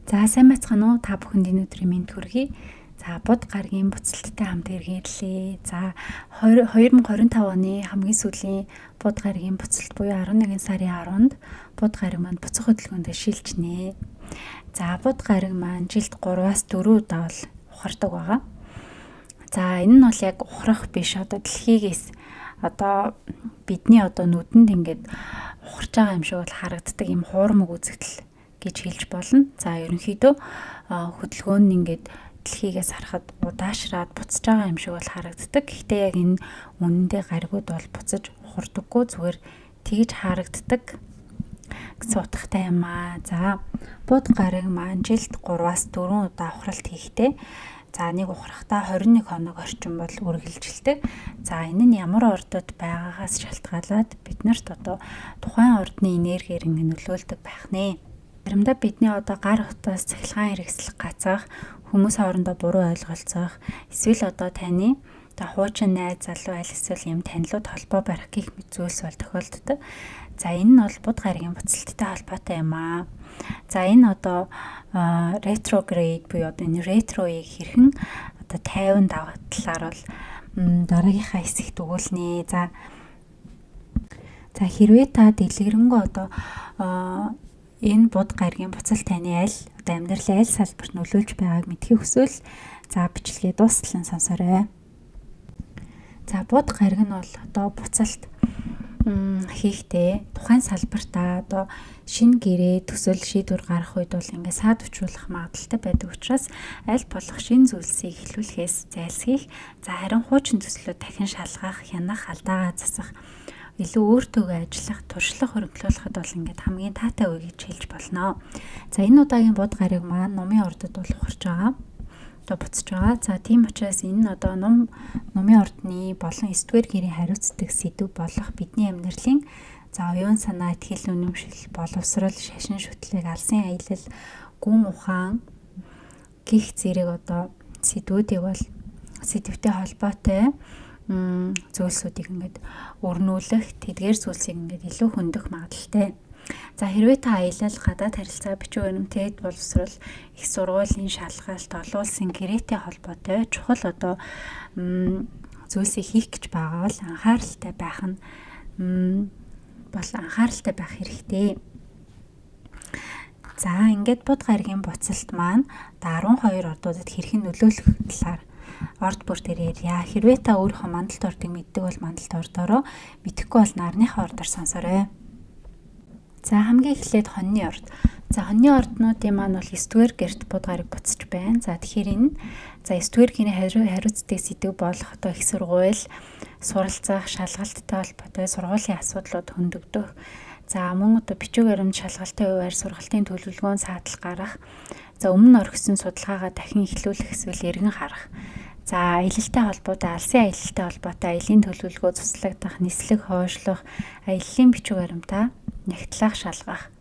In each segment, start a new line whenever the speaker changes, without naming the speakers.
За сайн байцгаана уу? Та бүхэнд энэ өдрийн мэнд хүргэе. За бод гарагийн буцалттай хамт эргэлээ. За 2025 оны хамгийн сүүлийн бод гарагийн буцалт буюу 11 сарын 10-нд бод гараг маань буцах хөдөлгөөнд шилжиж нэ. За бод гараг маань жилд 3-аас 4 удаа бол ухардаг байгаа. За энэ нь бол яг ухрах биш, одоо дэлхийгээс одоо бидний одоо нүдэнд ингээд ухарч байгаа юм шиг бол харагддаг юм хуурмаг үзэгдэл гэж хэлж болно. За ерөнхийдөө хөдөлгөөн нь ингээд дэлхийгээс харахад удаашраад буцаж байгаа юм шиг бол харагддаг. Гэхдээ яг энэ үнэндээ гаригуд бол буцаж ухардаггүй, зүгээр тэгж харагддаг гэсэн утгатай юм аа. За бод гараг маань жилд 3-аас 4 удаа ухралт хийхдээ за нэг ухрахтаа 21 хоног орчим бол үргэлжилдэг. За энэ нь ямар ордод байгаагаас шалтгаалаад биднэрт одоо тухайн ордны энергиэр нөлөөлдөг байх нэ. Заримдаа бидний одоо гар утаас цахилгаан хэрэгслэх гацаах, хүмүүс хоорондоо буруу ойлголцоох, эсвэл одоо таны хуучин найз залуу аль эсвэл юм танилуд холбоо барих гэх мэт зүйлс бол тохиолддог. За энэ нь бол бод гарагийн буцалттай холбоотой юм аа. За энэ одоо ретрогрейд буюу одоо энэ ретроийг хэрхэн одоо 50 давах талаар бол дараагийнхаа хэсэгт өгүүлнэ. За хэрвээ та дэлгэрэнгүй одоо энэ бод гарагийн буцалт таны аль одоо амьдралын аль салбарт нөлөөлж байгааг мэдхийг хүсвэл за бичлэгээ дуустал нь сонсоорой. За бод гараг нь бол одоо буцалт хийхдээ тухайн салбартаа одоо шинэ гэрээ төсөл шийдвэр гарах үед бол ингээд саад учруулах магадaltaй байдаг учраас аль болох шинэ зүйлсийг эхлүүлэхээс зайлсхийх. За харин хуучин төслөө дахин шалгах, хянах, алдаагаа засах, илүү өөртөөгөө ажиллах, туршлага хөрөнгөлүүлэхэд бол ингээд хамгийн таатай үе гэж хэлж болно. За энэ удаагийн бод гараг маань номын ордод бол ухарч байгаа. Одоо буцаж байгаа. За тийм учраас энэ нь одоо номын ордны болон 9-р гэрийн хариуцдаг сэдв болох бидний амьдралын за оюун санаа, итгэл үнэмшил, боловсрол, шашин шүтлэг, алсын аялал, гүн ухаан гих зэрэг одоо сэдвтэй холбоотой зүйлсүүдийг ингээд өрнүүлэх, тэдгээр зүйлсийг ингээд илүү хөндөх магадaltaй. За хэрвээ та аялал, гадаад харилцаа, бичиг баримт, боловсрол, их сургуулийн шалгалт, олон улсын гэрээтэй холбоотой чухал одоо зүйлсийг хийх гэж байгаа бол анхааралтай байх хэрэгтэй. За ингээд бод гарагийн буцалт маань 12 ордуудад хэрхэн нөлөөлөх талаар орд бүр дээр ярья. Хэрвээ та өөрийнхөө мандалт ордыг мэддэг бол мандалт ордоороо, мэдэхгүй бол нарныхаа ордоор сонсоорой. За хамгийн эхлээд хоньны орд. За хоньны орднуудын маань бол 9-р гэрт бод гараг буцаж байна. За тэгэхээр энэ 9-р гэрийн хариуцдаг сэдв болох одоо их сургууль, суралцах, шалгалттай холбоотой сургуулийн асуудлууд хөндөгдөх. За мөн одоо бичиг баримт шалгалтын хувьар сургалтын төлөвлөгөөнд саатал гарах. За өмнө орхисон судалгаагаа дахин эхлүүлэх эсвэл эргэн харах. За аялалтай холбоотой, алсын аялалтай холбоотой аялын төлөвлөгөө цуслагдах, нислэг хойшлох, аяллаа бичиг баримтаа нягтлах, шалгах.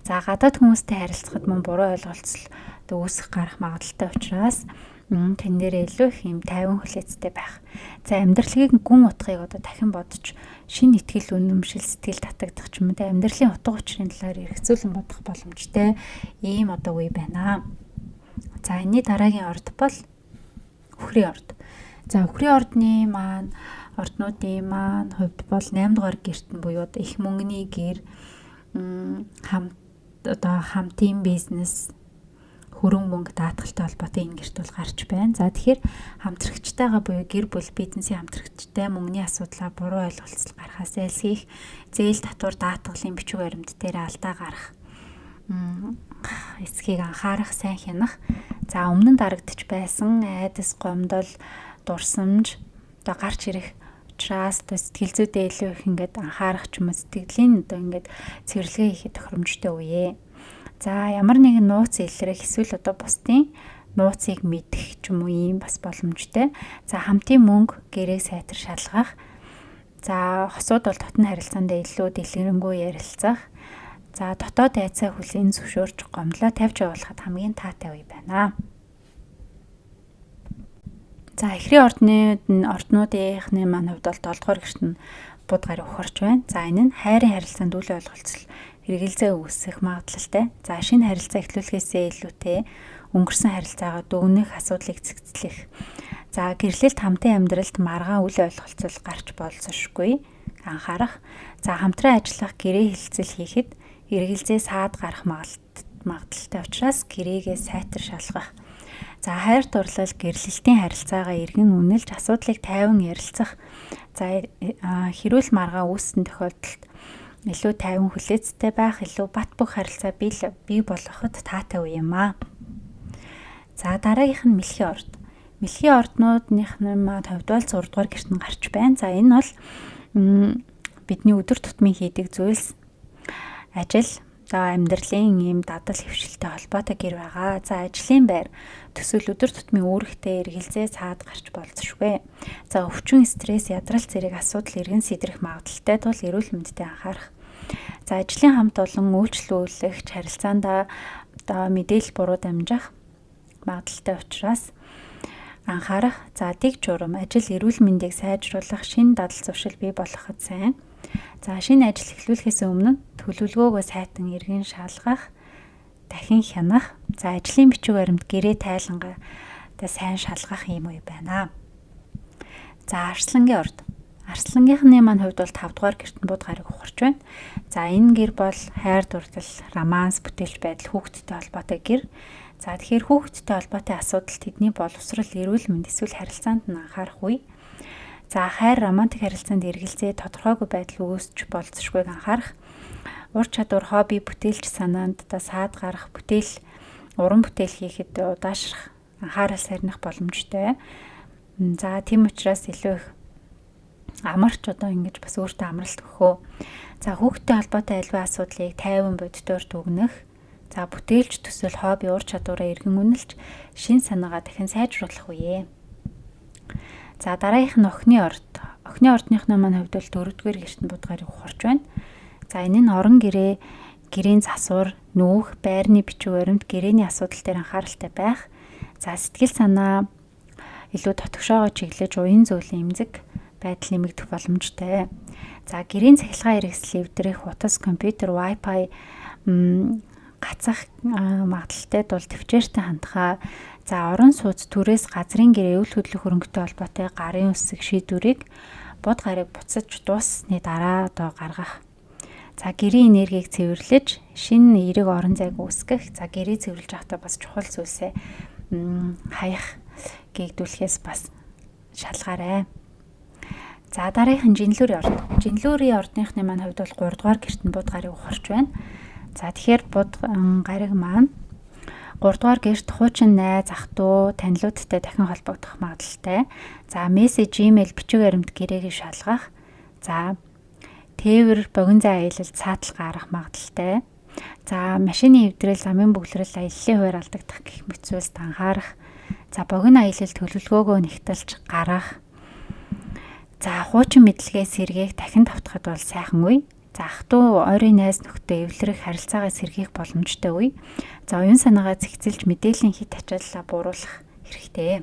За гадаад хүмүүстэй харилцахад мөн буруу ойлголцол үүсэх гарах магадaltaй учраас тэн дээр илүү их юм тайван хүлээцтэй байх. За амьдралын гүн утгыг одоо дахин бодож шинэ итгэл үнэмшил, сэтгэл татагдах ч юм уу амьдралын утга учирын талаар эргцүүлэн бодох боломжтой ийм одоо үе байна. За энэний дараагийн орд бол үхрийн орд. За үхрийн орднуудын маань хувьд бол 8 дугаар гэрт нь буюу одоо их мөнгөний гэр, хамтын бизнес, хөрөнгө мөнгө даатгалтай холбоотой энэ гэрт бол гарч байна. За тэгэхээр хамтрагчтайгаа буюу гэр бүл бизнесийн хамтрагчтай мөнгөний асуудлаар буруу ойлголцол гарахаас зайлсхийх, зээл татвар даатгалын бичиг баримт дээр алдаа гарах, эсхийг анхаарах, сайн хянах. За өмнө нь дарагдж байсан айдас, гомдол, дурсамж одоо гарч ирэх учраас сэтгэл зүйдээ илүү их ингээд анхаарах ч юм уу сэтгэлийн одоо ингээд цэвэрлэгээ хийхэд тохиромжтой үе. За ямар нэгэн нууц илрэх эсвэл одоо бусдын нууцыг мэдэх ч юм уу ийм бас боломжтой. За хамтын мөнгө, гэрээг сайтар шалгах. За хосууд бол дотны харилцаанд илүү дэлгэрэнгүй ярилцах. За дотоод айцаа хүлээн зөвшөөрч гомдлоо тавьж явуулахад хамгийн таатай үе байна. За эхрийн орднуудынхны маань хувьд бол 7 дугаар гэрт нь бод гараг ухарч байна. За энэ нь хайрын харилцаанд үл ойлголцол эргэлзээ үүсэх магадлалтай. За шинэ харилцаа эхлүүлэхээсээ илүүтэй өнгөрсөн харилцаагаа дүгнэх асуудлыг цэгцлэх. За гэрлэлт хамтын амьдралд маргаан үл ойлголцол гарч болзошгүй анхаарах. За хамтран ажиллах, гэрээ хэлцэл хийхэд эргэлзээ саад гарах магадлалтай учраас гэрээгээ сайтар шалгах. За хайр дурлал гэрлэлтийн харилцаагаа эргэн үнэлж асуудлыг тайван ярилцах. За хэрүүл маргаа үүссэн тохиолдолд илүү тайван хүлээцтэй байх, илүү бат бөх харилцаа бий болгоход таатай үе юм аа. За дараагийнх нь мэлхийн орд. Мэлхийн орднуудынх нь 50 дугаар 100 дугаар гэрт нь гарч байна. За энэ бол бидний өдөр тутмын хийдэг зүйлс, ажил, амьдралын ийм дадал хөвшилтэй холбоотой гэр байгаа. За ажлын байр төсөл өдөр тутмын үүрэгтэй эргэлзээ саад гарч болзошгүй. За өвчин, стресс, ядрал зэрэг асуудал эргэн сэдрэх магадлалтай тул эрүүл мэндэд анхаарах. За ажлын хамт олон үйлчлүүлэгч харилцаанд мэдээлэл буруу дамжих магадлалтай учраас анхаарах. За дэг журам ажил эрүүл мэндийг сайжруулах, шинэ дадал зуршил бий болгоход сайн. За шинэ ажил эхлүүлэхээс өмнө төлөвлөгөөгөө сайтан эргэн шалгах, дахин хянах. За ажлын бичиг баримт гэрээ тайлангаа сайн шалгах юм уу байна. За арслангийн орд. Арслангийнхны маань хувьд бол 5 дугаар гэртэн бод гараг ухарч байна. За энэ гэр бол хайр дурлал, романс, бүтээлч байдал, хүүхэдтэй холбоотой гэр. За тэгэхээр хүүхэдтэй холбоотой асуудал тэдний боловсрол, эрүүл мэнд эсвэл харилцаанд нь анхаарах үе. За хайр, романтик харилцаанд эргэлзээ тодорхойгүй байдал үүсч болзошгүйг анхаарах. Ур чадвар, хобби, бүтээлч санаанд саад гарах, уран бүтээл хийхэд удаашрах, анхаарал сарних боломжтой. За тийм учраас илүү их амарч ингэж бас өөртөө амралт өгөхөө. За хүүхдтэй холбоотой альва асуудлыг тайван боддоор дүгнэх. За бүтээлч төсөл, хобби, ур чадвараа эргэн үнэлж шин санаагаа дахин сайжруулах үе. За дараагийнх нь охины орд. Охины ордныхны маань хувьд бол 4-р гэртэн бод гараг ухарч байна. За энэ нь орон гэрээ, гэрийн засвар, нүүх, байрны бичиг баримт, гэрээний асуудал дээр анхааралтай байх. За сэтгэл санаа илүү дотгошоогоо чиглэж уян зөүлийн эмзэг байдал нэмэгдэх боломжтой. За гэрийн цахилгаан хэрэгсэл эвдрэх, утас, компьютер, Wi-Fi гацах магадлалтай тул төвчээртэй хандхаа. За орон сууц, түрээс газрын гэрээ, үйл хөдлөх хөрөнгөтэй холбоотой гарын үсэг шийдвэрийг бод гарыг буцаж дуусны дараа гаргах. За гэрийн энергийг цэвэрлэж шинэ эерэг орон зайг үүсгэх. За гэрээ цэвэрлж байхдаа бас чухал зүйлсээ хаях гээгдүүлэхээс бас шалгаарай. За дараагийнх нь жинлүүрийн орд. Жинлүүрийн ордныхны маань хувьд бол 3 дугаар гэртэн бод гарыг ухарч байна. За тэгэхээр бод гариг маань 3 дугаар гэрт хуучин найз, ах トゥ танилуудтай дахин холбогдох магадлалтай. За мессеж, имэйл, бичиг баримт гэрээгээ шалгах. За тээвэр, богино зай аялалд саатал гарах магадлалтай. За машины эвдрэл, замын бөглөрөл, аяллаа хуваар алдагдах гэх мэт зүйлд анхаарах. За богино аялал төлөвлөгөөгөө нэгтэлж гаргах. За хуучин мэдлэгээ сэргээх, дахин давтахад бол сайхан үе. За ах トゥ ойрын найз нөхдөд эвлэрэх, харилцаагаа сэргээх боломжтой үе. За оюун санаагаа зэгцэлж мэдээллийн хит ачааллаа бууруулах хэрэгтэй.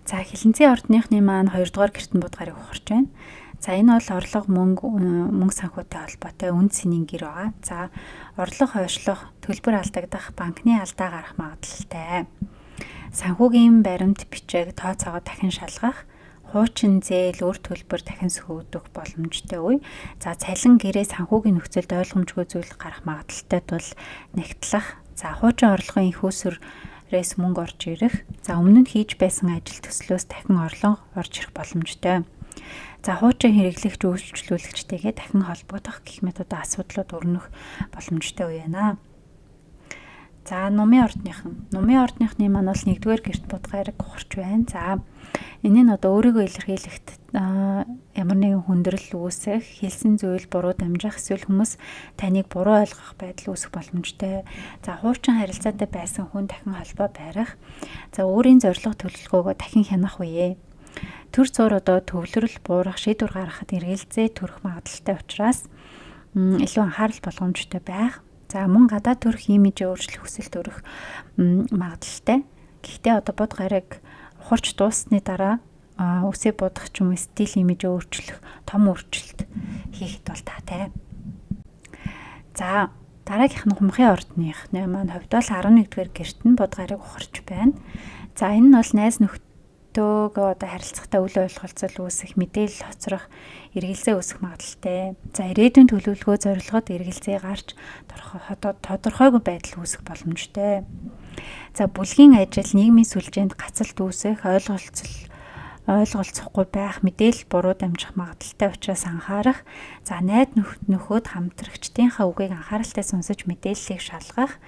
За хилэнцгийн ордныхны маань 2 дугаар гэртэн бод гарыг ухарч байна. За энэ бол орлого, мөнгө санхүүтэй холбоотой үнд цэнийн гэр байгаа. За орлого хойшлох, төлбөр алдагдах, банкны алдаа гарах магадлалтай. Санхүүгийн баримт, бичиг, тооцоогоо дахин шалгах. Хуучин зээл, өөр төлбөр дахин сөхөгдөх боломжтой үе. За цалин, гэрээ, санхүүгийн нөхцөлд ойлгомжгүй зүйл гарах магадлалтай тул нэгтлэх. За хуучин орлогын их усрээс мөнгө орж ирэх. За өмнө нь хийж байсан ажил төслөөс дахин орлого орж ирэх боломжтой. За хуучин хэрэглэгч, үйлчлүүлэгчтэйгээ дахин холбогдох гэх мэт асуудлууд өрнөх боломжтой үе байна. За нумын ордныхны маань бол 1-р гэрт бод гараг ухарч байна. За энэ нь өөрийгөө илэрхийлэхэд ямар нэгэн хүндрэл үүсэх, хэлсэн зүйл буруу дамжих, эсвэл хүмүүс таныг буруу ойлгох байдал үүсэх боломжтой. За хуучин харилцаатай байсан хүн дахин холбоо барих. За өөрийн зорилго төлөвлөгөөгөө дахин хянах үе. Төр зур төвлөрөл буурах, шийдвэр гаргахад эргэлзээ төрөх магадлалтай учраас илүү анхаарал болгоомжтой байх. За мөн гадаад төрөх имижээ өөрчлөх хүсэл төрөх магадлалтай. Гэхдээ бод гараг ухарч дууссаны дараа үсээ будах ч юм уу стил имиж өөрчлөх том өөрчлөлт хийхэд бол таатай. За дараагийнх нь Хумхын ордных маань хувьд бол 11-р гэрт нь бод гарыг ухарч байна. За энэ нь бол найз нөхдөөгөө одоо харилцахтаа үл ойлголцол үүсэх, мэдээлэл хоцрох, эргэлзээ үүсэх магадaltaй. За ирээдүйн төлөвлөгөө зорилгод эргэлзээ гарч тодорхойгүй байдал үүсэх боломжтой. За бүлгийн ажил, нийгмийн сүлжээнд гацалт үүсэх, ойлголцохгүй байх, мэдээлэл буруу дамжих магадaltaй учраас анхаарах. За найз нөхөд хамтрагчдынхаа үгийг анхааралтай сонсож мэдээллийг шалгах.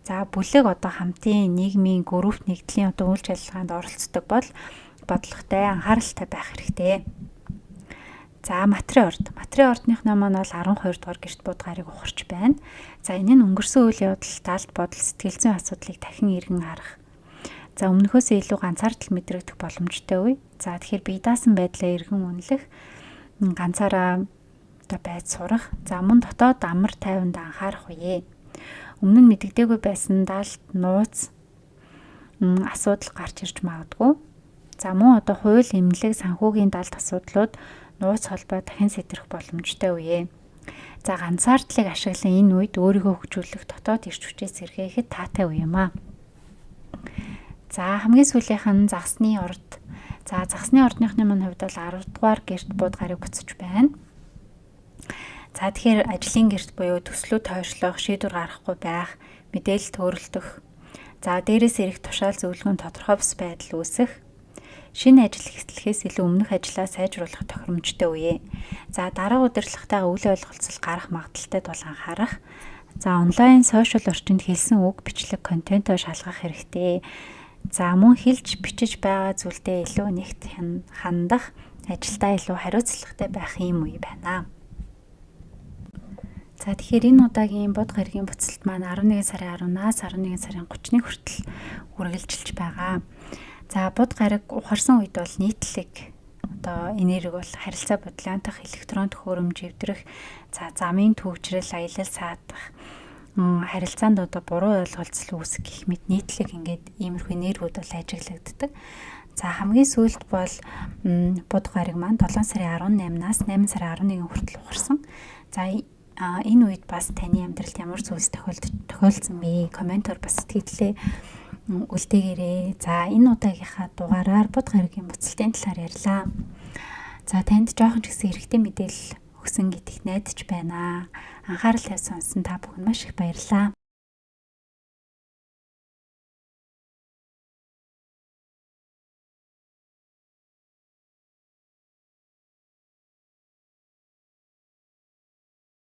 За бүлэг одоо хамтын нийгмийн групп нэгдлийн одоо үйл ажиллагаанд оролцдог бол бодлоготой, анхааралтай байх хэрэгтэй. За материйн ордных маань бол 12 дугаар гэрт бод гарыг ухарч байна. За энэ нь өнгөрсөн үйл явдал, талт бодол, сэтгэл зүйн асуудлыг дахин эргэн харах. За өмнөхөөсөө илүү ганцаардал мэдрэгдэх боломжтой үе. За тэгэхээр бие даасан байдлаа эргэн үнэлэх, ганцаараа одоо байж сурах. За мөн дотоод амар тайванд анхаарах үе. Өмнө нь мэддэггүй байсан даалт, нууц асуудал гарч ирж магадгүй. За мөн одоо хууль, эмнэлэг, санхүүгийн даалт асуудлууд нууц холбоо дахин сэтрэх боломжтой үе. За ганцаардлыг ашиглан энэ үед өөрийгөө хөгжүүлэх, дотоод эрч хүчээс сэргээхэд таатай үе юм аа. За хамгийн сүүлийнх нь загсны орд. За загсны ордныхны маань хувьд бол 10 дугаар гэрт бод гарыг буцаж байна. За тэгэхээр ажлын гэрт буюу төслүүд тойршлох, шийдвэр гаргахгүй байх, мэдээлэл төөрөлдөх. За дээрээс ирэх тушаал зөвлөгөөнд тодорхой бус байдал үүсэх. Шинэ ажил эхлэхээс илүү өмнөх ажлаа сайжруулах тохиромжтой үе. За дараа удирдлагатайгаа үйл ойлголцол гарах магадaltaй тул анхаарах. За онлайн, сошиал орчинд хэлсэн үг, бичлэг, контентоо шалгах хэрэгтэй. За мөн хэлж, бичиж байгаа зүйлдээ илүү нэгт хандах, ажилдаа илүү хариуцлагатай байх юм үе байна. За тэгэхээр энэ удаагийн бод гаригийн буцалт маань 11 сарын 10-наас 11 сарын 30-ны хүртэл үргэлжилж байгаа. За бод гариг ухарсан үед бол нийтлэг одоо энерги бол харилцаа бодлоонтох, электрон төхөөрөмж эвдрэх, за замын төвчрэл, аялал саатах, харилцаанд одоо буруу ойлголцол үүсэх гэх мэт нийтлэг ингээд иймэрхүү энергиуд бол ажиглагддаг. За хамгийн сүүлд бол бод гариг маань 7 сарын 18-наас 8 сарын 11 хүртэл ухарсан. За энэ үед бас таны амьдралд ямар зүйлс тохиолдсон бэ? Комментоор бас сэтгэлээ үлдээгээрэй. За энэ удаагийнхаа дугаараар бод гаригийн буцалтын талаар ярьлаа. За танд жоохон ч гэсэн хэрэгтэй мэдээлэл өгсөн гэдэгт найдаж байна. Анхаарал тавьсан та бүхэнд маш их баярлалаа.